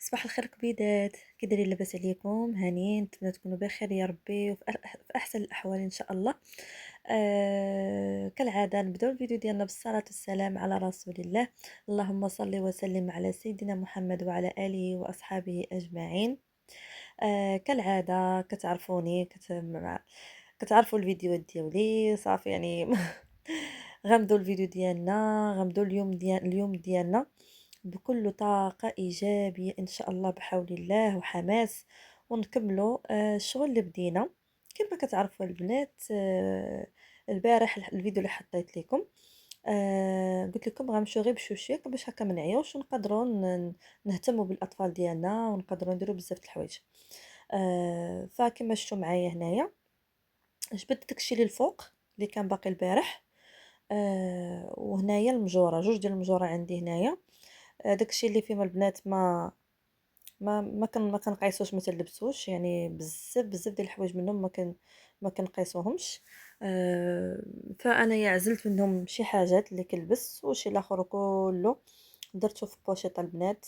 صباح الخير كبيدات، كي دايرين؟ لاباس عليكم؟ هانيين؟ نتمنى تكونوا بخير يا ربي في احسن الاحوال ان شاء الله. كالعاده نبداو الفيديو ديالنا بالصلاه والسلام على رسول الله. اللهم صل وسلم على سيدنا محمد وعلى اله واصحابه اجمعين. كالعاده كتعرفوني كتعرفوا الفيديوهات ديالي صافي يعني. غنبداو الفيديو ديالنا، غنبداو اليوم ديالنا بكل طاقة إيجابية إن شاء الله بحول الله وحماس، ونكملوا الشغل اللي بدينا. كما كتعرفوا البنات، البارح الفيديو اللي حطيت لكم، قلت لكم غنمشيو غير بشويه باش هكا ما نعيوش ونقدروا نهتموا بالاطفال ديالنا ونقدروا نديروا بزاف د الحوايج. فكما شفتوا معايا هنايا جبدت داكشي اللي الفوق اللي كان باقي البارح. وهنايا المجوره، جوج ديال المجوره عندي هنايا. داكشي اللي فيما البنات ما كنقيسوش ما تلبسوش، يعني بزاف ديال الحوايج منهم ما كنقيسوهمش. فانا عزلت منهم شي حاجات اللي كلبس وشي الاخر كله درته في بوشيط البنات.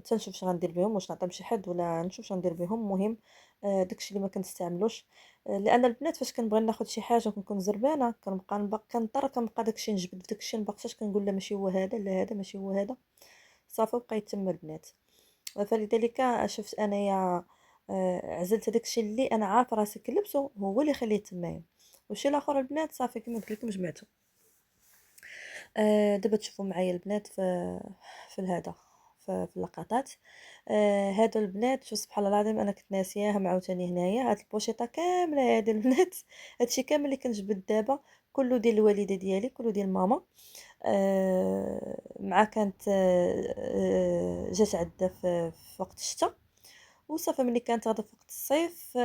تنشوف اش غندير بهم، واش نعطيهم شي حد ولا نشوف اش غندير بهم. المهم داكشي اللي ما كنستعملوش. لان البنات فاش كنبغي ناخذ شي حاجه كنكون زربانه كنبقى كنضطر كنبقى داكشي نجبد في داكشي، مبقاش كنقول لا ماشي هو هذا، لا هذا ماشي هو هذا. صافي بقيت تما البنات. فلذلك شفت انايا عزلت داكشي اللي انا عارفه راسي كنلبسو هو اللي خليه تمايا، وشي الاخر البنات صافي كما قلت لكم جمعته. دابا تشوفوا معايا البنات في هذا، في اللقطات. هادو البنات شوف سبحان الله العظيم انا كنت ناسياهم عاوتاني هنايا. هاد البوشيطه كامله هادي البنات، هادشي كامل اللي كنجبد دابا كله ديال الوالده ديالي، كله ديال ماما. مع كانت جات عندها في وقت الشتا، وصافي ملي كانت غادا في وقت الصيف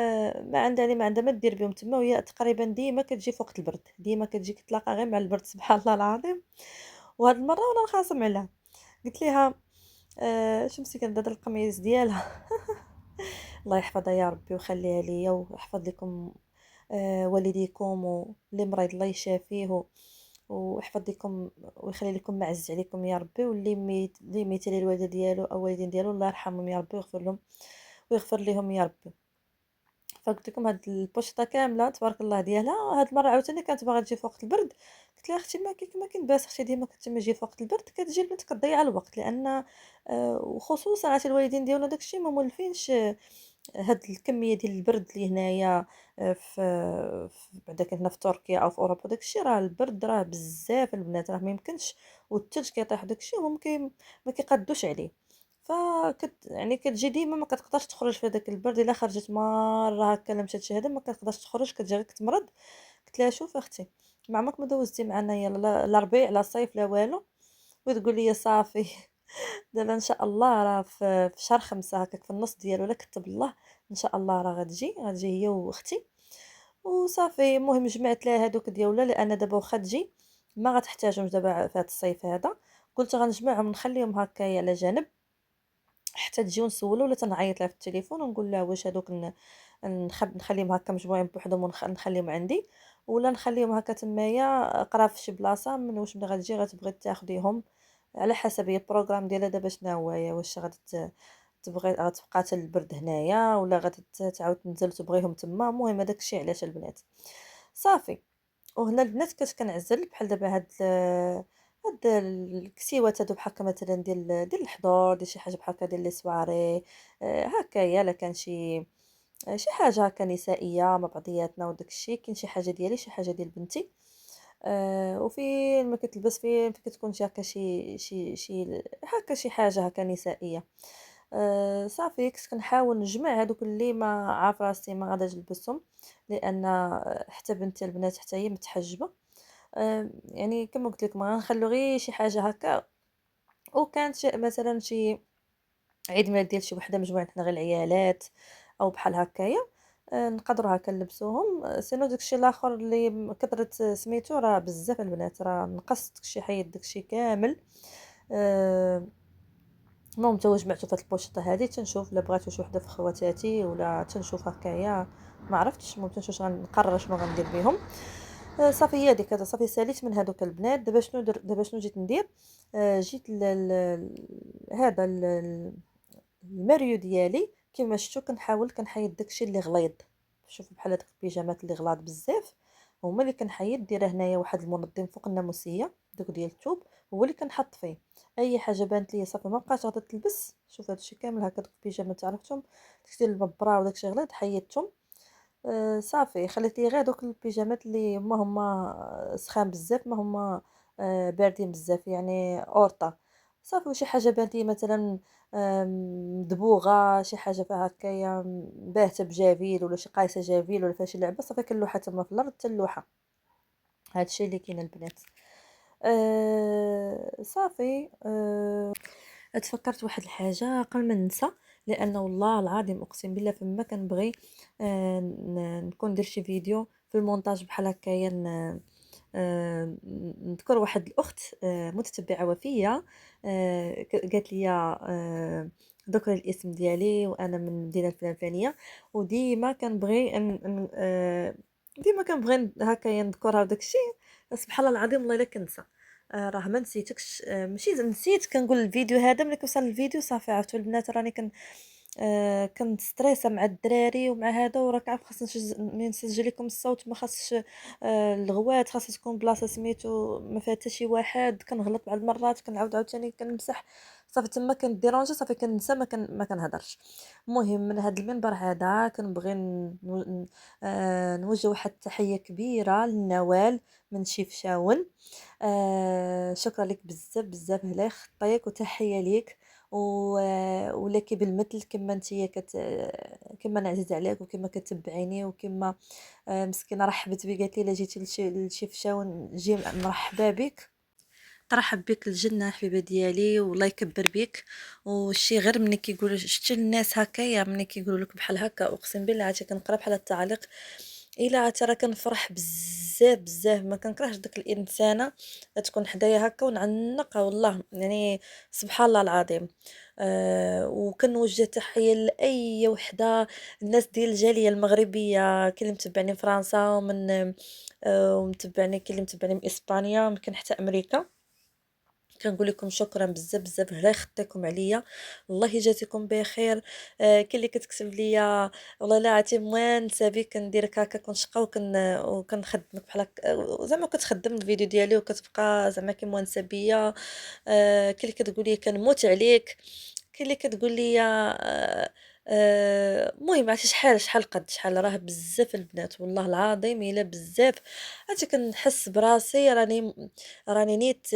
ما عندها ما دير بهم تما، وهي تقريبا ديما كتجي في وقت البرد، ديما كتجي كتلاقى غير مع البرد سبحان الله العظيم. وهاد المره وانا نخاصم عليها، قلت ليها شمسي كانت هذا القميص ديالها. الله يحفظها يا ربي ويخليها ليا ويحفظ لكم والديكم، واللي مريض الله يشافيه ويحفظ لكم ويخلي لكم معز عليكم يا ربي، واللي ميت اللي ميت لي الوالده ديالو او والدين ديالو الله يرحمهم يا ربي ويغفر لهم ويغفر لهم يا ربي. فقلت لكم هاد البوشطه كامله تبارك الله ديالها. هاد المره عاوتاني كانت باغا تجي في وقت البرد، قلت لها اختي ما كاين باس اختي، ديما كنتي تجي في وقت البرد كتجي البنت كتضيع الوقت، لان وخصوصا عاد الوالدين ديالنا داكشي ما مولفينش هاد الكميه ديال البرد اللي هنايا. بعدا كنا في تركيا او في اوروبا داكشي راه البرد راه بزاف البنات، راه ما يمكنش، والثلج كيطيح داكشي وهم ما كيقادوش عليه. يعني كتجي ديما ما كتقدرش تخرج في هذاك البرد، الا خرجت مره هكا لا مشات شي هذا ما كتقدرش تخرج، كتجي غير كتمرض. قلت لها شوف اختي، ما عمرك ما دوزتي معنا يلا لا ربيع لا صيف لا والو، وتقول لي صافي. دابا ان شاء الله راه في شهر 5 هكاك في النص ديالو لا كتب الله ان شاء الله راه غتجي هي واختي وصافي. المهم جمعت لها هذوك ديولا، لان دابا واخا تجي ما غتحتاجهمش دابا في هذا الصيف هذا. قلت غنجمعهم نخليهم هكايا على جنب حتى تجي ونسولو، ولا تنعيط لها في التليفون ونقول لها واش هذوك نخليهم هكا مجموعين بوحدهم ونخليهم عندي، ولا نخليهم هكا تمايا قراب في شي بلاصه من واش ملي غتجي غتبغي تاخديهم. على حسب هي البروغرام ديالها دابا شنو هو، هي واش تبغي غتبقى حتى البرد هنايا ولا تعاود تنزل تبغيهم تما. المهم هذاك الشيء علاش البنات صافي. وهنا البنات كنعزل بحال دابا هاد الكسيوات هادو بحال هكا مثلا ديال الحضور، ديال شي حاجه بحال هكا ديال لي سواري. هكايا لا كان شي حاجه هكا نسائيه مع بعضياتنا وداك الشيء. كاين شي حاجه ديالي شي حاجه ديال بنتي. وفين ما كتلبس فين كتكون شي هكا شي هكا شي حاجه هكا نسائيه. صافي كنت كنحاول نجمع هادوك اللي ما عارف راسي ما غاداش نلبسهم، لان حتى بنتي البنات حتى هي متحجبه. يعني كما قلت لكم غنخلو غير شي حاجه هكا، وكانت مثلا شي عيد ميلاد ديال شي وحده مجموعه حنا غير العيالات او بحال هكايا. نقدروا هكا نلبسوهم. سينو داكشي الاخر اللي كثرت سميتو راه بزاف البنات، راه نقص داكشي حيد داكشي كامل. آه، المهم تا هو جمعتو في هاد البوشطه هادي، تنشوف الا بغات شي وحده في خواتاتي ولا تنشوف هكايا ما عرفتش. المهم تنشوف نقرر شنو غندير بهم. صافي هي هاذيك صافي ساليت من هادوك البنات. دابا شنو جيت ندير، جيت هذا الماريو ديالي كيما شفتو كنحاول كنحيد داكشي اللي غليظ. شوفوا بحال هادوك البيجامات اللي غلاظ بزاف هما اللي كنحيد. دايره هنايا واحد المنظم فوق الناموسيه دوك ديال الثوب، هو اللي كنحط فيه اي حاجه بانت ليا صافي ما بقاش غادا تلبس. شوف هادشي كامل هكا دوك البيجامات عرفتهم داكشي ديال المبرا وداكشي غليظ حيدتهم. صافي خليت لي غير دوك البيجامات اللي هما سخان بزاف، ما هما باردين بزاف يعني اورطه. صافي وشي حاجه بانت لي مثلا مدبوغه، شي حاجه فيها هكايا باهته بجافيل ولا شي قايسه جافيل ولا فيها شي لعبه، صافي كنلوحها تما في الارض حتى اللوحه. هادشي اللي كاين البنات. صافي تفكرت واحد الحاجه قبل ما ننسى، لان والله العظيم اقسم بالله فما كنبغي نكون ندير شي فيديو في المونتاج بحال هكايا نذكر واحد الاخت متتبعه وفيه قالت لي ذكر الاسم ديالي وانا من المدينه الفلانيه، وديما كنبغي ديما كنبغي هكايا نذكرها وداكشي. سبحان الله العظيم والله الا كنسى. راه ما نسيتكش، ماشي نسيت كنقول الفيديو هذا ملي كوصل الفيديو صافي عرفتوا البنات راني كنت ستريسه مع الدراري ومع هذا، وراك عارف خاصني ملي نسجل لكم الصوت ما خاصش الغوات، خاصها تكون بلاصه سميتو ما فيها حتى شي واحد. كنغلط بعض المرات كنعاود عاوتاني كنمسح صافي تما كنديرونجي صافي كننسى ما كنهضرش. المهم من هذا المنبر هذا كنبغي نوجه واحد التحيه كبيره لنوال من شيفشاون. شكرا لك بزاف بزاف هلا خطيك وتحيه ليك ولك بالمثل كما نتيا كما نعزز عليك وكما كتبعيني وكما مسكينه رحبت بي قالت لي الا جيتي لشيفشاون نجي مرحبا بك. ترحب بك الجنة حبيبة ديالي والله يكبر بك. والشي غير ملي كيقولوا شتي الناس هكايا ملي كيقولوا لك بحال هكا اقسم بالله عاد كنقرا بحال التعليق الا ترى كنفرح بزاف بزاف. ما كنكرهش داك الانسانه تكون حدايا هكا ونعنقها والله يعني سبحان الله العظيم. وكنوجه تحيه لاي وحده الناس ديال الجاليه المغربيه، كاين اللي متبعني في فرنسا ومتبعني كاين اللي متبعني من اسبانيا يمكن حتى امريكا. كنقول لكم شكرا بزاف بزاف الله يخطيكم عليا، الله يجازيكم بخير. كاين اللي كتكتب ليا والله لا عرفتي موان بك كنديرك هكا كنشقى وكنخدمك بحال هكا زعما كتخدم الفيديو ديالي وكتبقى زعما كي موانسه بيا. كاين اللي كتقول لي كنموت عليك، كاين اللي كتقول لي المهم عرفتي شحال قد شحال راه بزاف البنات والله العظيم الا بزاف. عرفتي كنحس براسي راني نيت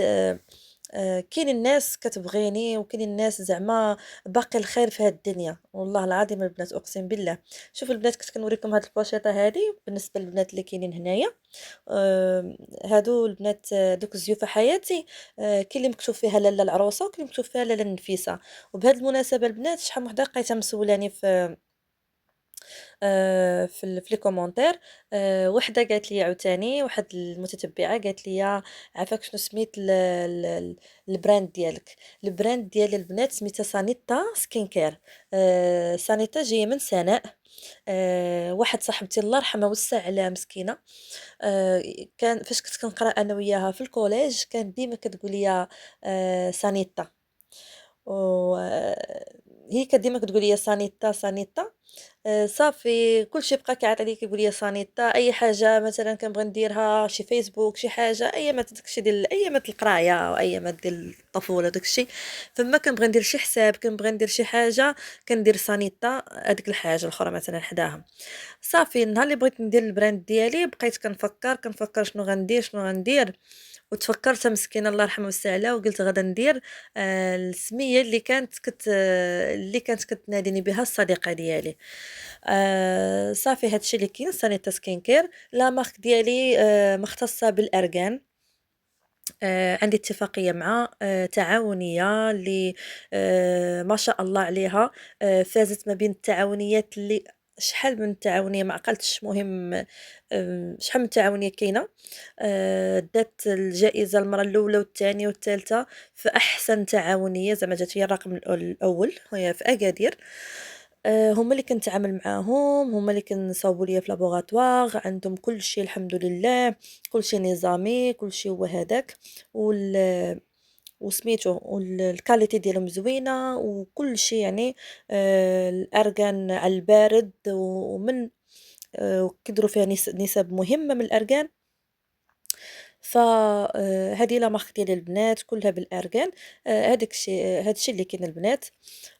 كاين الناس كتبغيني وكاين الناس زعما باقي الخير في هاد الدنيا والله العظيم البنات اقسم بالله. شوف البنات كنت كنوريكم هاد البوشيطه هادي بالنسبه للبنات اللي كاينين هنايا. هادو البنات دوك الزيوفه حياتي. كاين اللي مكتوب فيها لاله العروسه وكاين اللي مكتوب فيها لاله النفيسه. وبهذه المناسبه البنات شحال من وحده لقيتها مسولاني في لي كومونتير. وحده قالت لي عاوتاني واحد المتتبعه قالت لي عافاك شنو سميت البراند ديالك. البراند ديال البنات سميتها سانيتا سكين كير. سانيتا جايه من سناء. واحد صاحبتي الله يرحمها وسع عليها مسكينه. كان فاش كنت كنقرا انا وياها في الكوليج كانت ديما كتقول لي سانيتا. و هي كانت ديما كتقول لي سانيتا سانيتا. صافي كلشي بقى كيعيط عليا كيقول لي سانيتا. اي حاجه مثلا كنبغي نديرها شي فيسبوك شي حاجه ايامات داكشي ديال ايامات القرايه او ايامات ديال الطفوله داكشي فما كنبغي ندير شي حساب كنبغي ندير شي حاجه كندير سانيتا هذيك الحاجه الاخرى مثلا حداها. صافي النهار اللي بغيت ندير البراند ديالي بقيت كنفكر شنو غندير وتفكرت مسكينه الله يرحمها ويسع عليها وقلت غادا ندير السميه اللي كانت كتناديني بها الصديقه ديالي. صافي هادشي اللي كاين سانيتا سكين كير. لا مارك ديالي مختصه بالارغان. عندي اتفاقيه مع تعاونيه اللي ما شاء الله عليها. فازت ما بين التعاونيات اللي شحال من تعاونيه ما عقلتش مهم. شحال من تعاونيه كاينه. دات الجائزه المره الاولى والثانيه والثالثه في احسن تعاونيه زعما جات هي الرقم الاول وهي في اكادير. هُما اللي كنتعامل معاهم، هُما اللي كنصاوبوا ليا في laboratoire، عندهم كلشي الحمد لله، كلشي نظامي، كلشي هو هداك، وال وسميتو الqualité ديالهم زوينة وكلشي يعني الأرقان على البارد ومن وكيديروا فيها نسب مهمة من الأرقان. ف هذه لا مارك ديال البنات كلها بالأرقان. هاداك الشيء هاد الشيء اللي كاين البنات.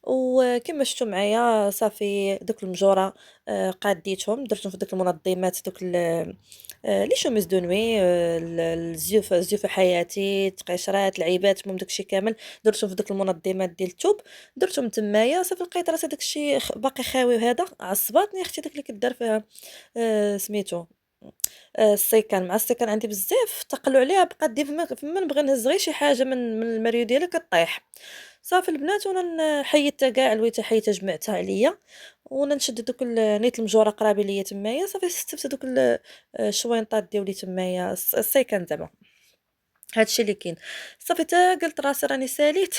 وكما شفتوا معايا صافي دوك المجورة قاديتهم درتهم في دوك المنظمات دوك لي شوميز دو نوي، الزيوفة حياتي، التقشيرات، العيبات، المهم داكشي كامل درتهم في دوك المنظمات ديال الثوب، درتهم تمايا صافي لقيت راسي داكشي باقي خاوي وهذا عصباتني اختي داك اللي كدار فيها سميتو السيكان. مع السيكان عندي بزاف تقلوا عليها بقات ديما فما نبغي نهز غير شي حاجة من المريو ديالها كطيح. صافي البنات وانا حيدتها كاع لويتها حيدتها جمعتها عليا، وانا نشد دوك نيت المجوره قرابه ليا تمايا صافي استفدت دوك الشوينطات ديالي تمايا السيكان زعما. هادشي اللي كاين. صافي تا قلت راسي راني ساليت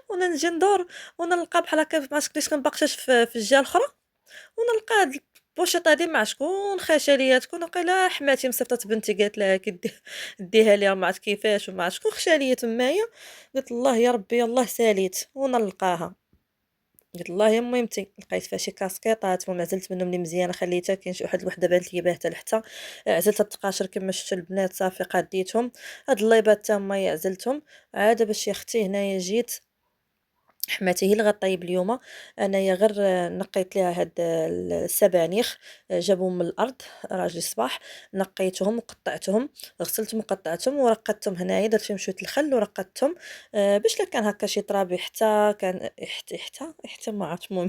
وانا نجي ندور وانا نلقى بحال هكا ما عرفتش كيفاش كنبقشش في الجهه الاخرى، وانا نلقى البوشيطه هادي مع شكون خاشة ليا تكون وقيلا حماتي مصيفطات بنتي قالت لها ديها ليها ما عرفت كيفاش وما عرفت شكون خشى ليا تمايا. قلت الله يا ربي يلاه ساليت وانا نلقاها. قلت الله يا ميمتي لقيت فيها شي كاسكيطات المهم عزلت منهم اللي مزيانه خليتها كاين شي واحد الوحده بانت لي باهته لحتى عزلت التقاشر كما شفتوا البنات صافي قاديتهم. هاد الليبات تما عزلتهم. عاد باش يا اختي هنايا جيت حماتي هي اللي غطيب اليوم، انايا غير نقيت ليها هاد السبانخ جابوهم من الارض راجلي الصباح، نقيتهم وقطعتهم، غسلتهم وقطعتهم ورقدتهم هنايا درت فيهم شويه الخل ورقدتهم باش لا كان هكا شي تراب حتى كان حتى ما عرفت المهم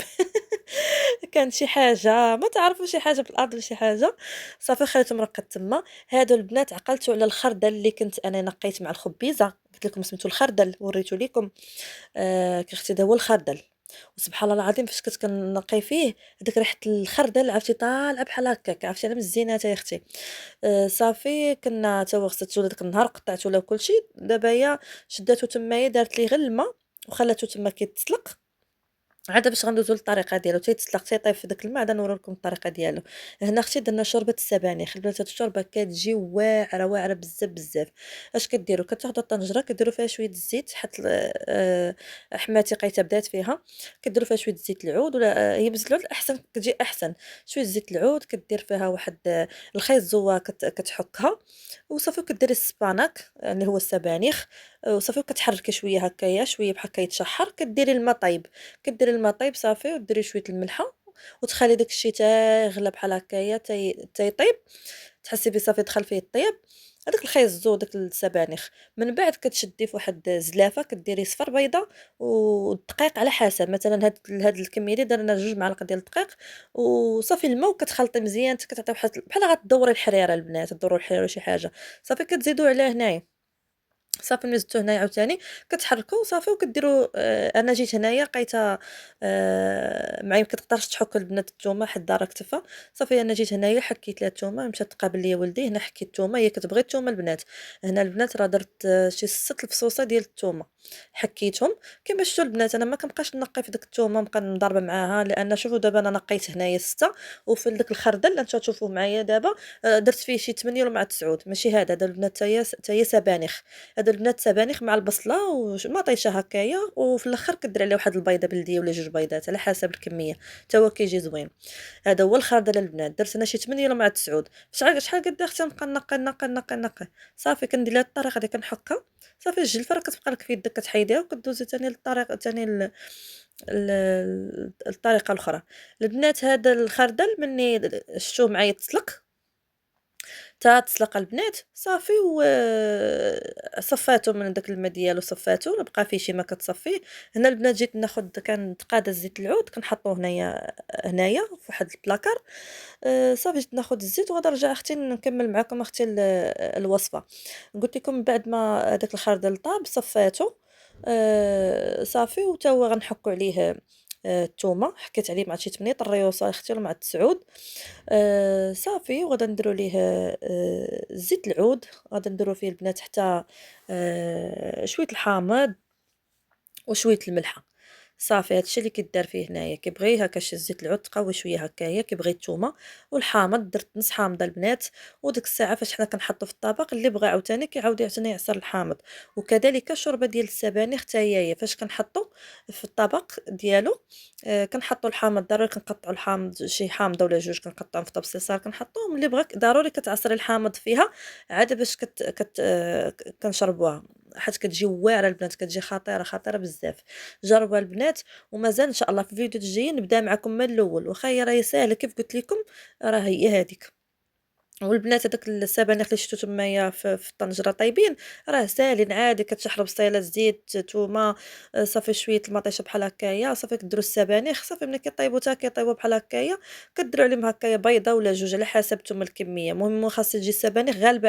كان شي حاجه ما تعرفوا شي حاجه في الارض ولا شي حاجه. صافي خليتهم رقد تما. هادو البنات عقلتوا على الخردل اللي كنت انا نقيت مع الخبيزه قلت لكم سميتو الخردل وريتو لكم. كي اختي هذا هو الخردل. وسبحان الله العظيم فاش كنت كنقي فيه هذيك ريحه الخردل عرفتي طالعه بحال هكاك عرفتي على من الزينات يا اختي. صافي كنا تا هو غسلتو داك النهار قطعتو له كلشي دابا هي شداتو تمايا دارت ليه غير الماء وخلاتو تما كيتسلق. عاد باش غندوزو للطريقه ديالو تيتسلق تيطيب في داك الماء عاد نوريكم الطريقه ديالو. هنا اختي درنا شوربه السبانخ البنات. هاد الشوربه كتجي واعره واعره بزاف بزاف. اش كديروا كتاخذوا الطنجره كديروا فيها شويه الزيت حيت حماتي قيته بدات فيها كديروا فيها شويه زيت العود ولا هي بزيت العود احسن كتجي احسن. شويه زيت العود كدير فيها واحد الخيط زوا كتحكها وصافي كديري السباناك اللي هو السبانخ وصافي وكتحركي شويه هكايا شويه بحال كيتشحر كديري الماء طايب. كديري الماء طايب صافي وديري شويه الملحه وتخلي داك الشيء تا يغلى بحال هكايا تيطيب تحسي بيه صافي دخل فيه الطياب. هذاك الخيزو داك السبانخ من بعد كتشدي في واحد الزلافه كديري صفر بيضه والدقيق على حسب مثلا هاد الكميه دي درنا 2 معالق ديال الدقيق وصافي الماء وكتخلطي مزيان كتعطي واحد بحال غتدوري الحريره البنات تدوروا الحريره شي حاجه صافي كتزيدوا عليه هنايا. صافي ملي زدتو هنايا عاوتاني كتحركو صافي وكديروا انا جيت هنايا لقيتها معايا مكتقدرش تحك البنات الثومه حيت دارها كتفه. صافي انا جيت هنايا حكيت لها الثومه مشات تقابل ليا ولدي هنا حكيت الثومه هي كتبغي الثومه البنات. هنا البنات راه درت شي 6 الفصوصه ديال الثومه حكيتهم. كما شفتوا البنات انا ما كنبقاش نقي في ديك الثومه نبقى مضاربه معاها لان شوفوا دابا انا نقيت هنايا 6 وفي داك الخردل انتم تشوفوه معايا دابا درت فيه شي 8 ولا مع 9 ماشي هذا البنات حتى هي سبانخ. هادو البنات سبانخ مع البصله ومطيشه هكايا وفي الاخر كدير عليه واحد البيضه بلديه ولا 2 بيضات على حسب الكميه حتى هو كيجي زوين. هذا هو الخردل البنات درت انا شي 8 ولا مع 9. شحال قد اختي نبقى نقي صافي كندير لها الطريقه دي كنحكها. صافي الجلفه راه كتبقى لك في يدك كتحيديها وكدوزي ثاني للطريقه ثاني الطريقه الاخرى. البنات هذا الخردل مني شفتوه معايا تسلق تسلق البنات صافي صفاتو من داك الماء ديالو صفاتو لا بقى فيه شي ما كتصفيه. هنا البنات جيت ناخذ كنتقادى زيت العود كنحطوه هنايا في واحد البلاكار. صافي جيت ناخذ الزيت وغادي نرجع اختي نكمل معكم اختي الوصفه. قلت لكم بعد ما داك الخردل طاب صفاتو صافي وتا هو غنحكوا عليه الثومه حكيت عليه مع شي 8 الريوسه اختي ولا مع 9. صافي وغادا نديرو ليه زيت العود غادا نديرو فيه البنات حتى شوية الحامض وشوية الملحة. صافي هادشي اللي كيدار فيه هنايا، كيبغي هكا شي زيت العود تقوي شوية هكايا، كيبغي الثومة والحامض، درت نص حامضة البنات، وديك الساعة فاش حنا كنحطو في الطبق اللي بغى عاوتاني كيعاود عاوتاني يعصر الحامض، وكذلك الشوربة ديال السبانخ حتى هي فاش كنحطو في الطبق ديالو كنحطو الحامض ضروري كنقطعو الحامض شي حامضة ولا جوج كنقطعوهم في طبسيل صغار كنحطوهم، اللي بغا ضروري كتعصري الحامض فيها عاد باش كت كت كنشربوها، حيت كتجي واعرة البنات كتجي خطيرة، خطيرة بزاف، جربوها البنات ومازال إن شاء الله في الفيديوهات الجايين نبدا معكم من الأول، واخا هي راهي ساهلة كيف قلت لكم راه هي هذيك. والبنات هادوك السبانخ اللي شفتو تمايا في الطنجرة طايبين راه ساهلين عادي كتشحروا بصيلة زيت تومة صافي شوية المطيشة بحال هكايا صافي كديروا السبانخ صافي ملي كيطيبوا حتى كيطيبوا بحال هكايا كديروا عليهم هكايا بيضة ولا جوج على حسب نتوما الكمية المهم خاص تجي السبانخ غالبة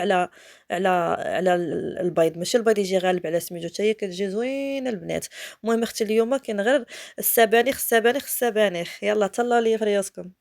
على البيض ماشي البيض يجي غالب على سميتو حتى هي كتجي زوينة البنات. المهم اختي اليوم كاين غير السبانخ السبانخ السبانخ يلا تهلاو ليا في ريوسكم.